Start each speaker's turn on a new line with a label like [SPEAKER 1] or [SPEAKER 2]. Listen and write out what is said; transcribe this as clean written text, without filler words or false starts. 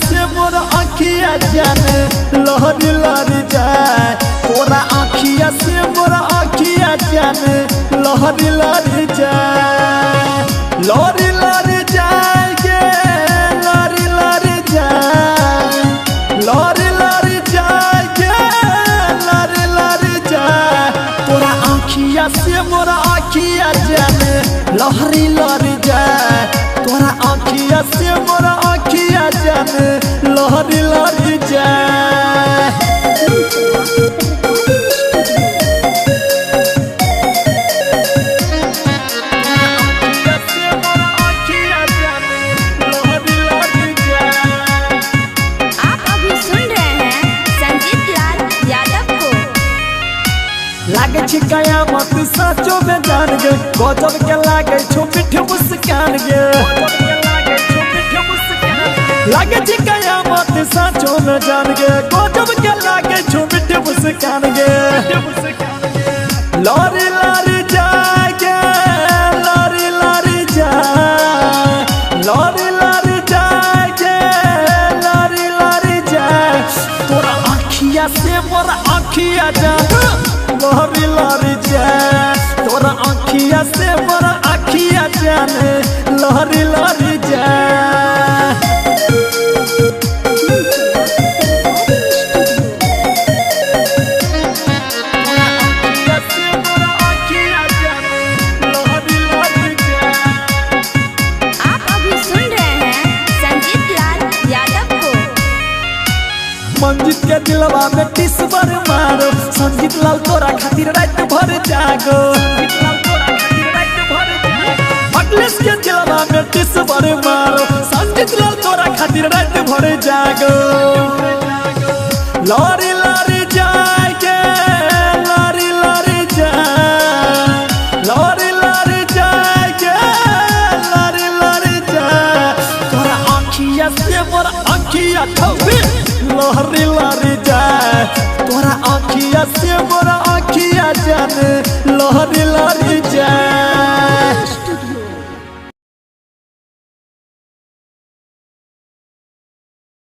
[SPEAKER 1] से मोर आँखिया जाने लहरी लहरी जाए तोरा आँखिया से मोर आँखिया जाने लहरी लहरी जाए लहरी लहरी जाए गे लहरी लहरी जाए लहरी लहरी जाए गे लहरी लहरी जाए तोरा आँखिया से मोर आँखिया जाने लहरी लहरी जाए तोरा आँखिया से मोर आँखिया जाने लहरी लहरी जाए लागे छी कयामत सचो में जान गे गजब के लागे छो मीठ मुस्कान गे लागे छी कयामत सचो में जान गे गजब के लागे छो मीठ मुस्कान गे लहरी लहरी जाए गे लहरी लहरी जाए लहरी लहरी जाए गे लहरी लहरी जाए तोरा आँखिया से मोर आँखिया जाए लहरी लहरी जाए तोरा आँखिया से मोर आँखिया जाने लहरी लहरी जाए मंजित के दिलवा में टिस भर मारो संजीत लाल तोरा खातिर रात भर जागो अटलेस के दिलवा में टिस भर मारो संजीत लाल तोरा खातिर रात भर जागो लहरी लहरी जाए गे लहरी लहरी जाए लहरी लहरी जाए गे लहरी लहरी जाए तोरा आँखिया से मोर आँखिया लहरी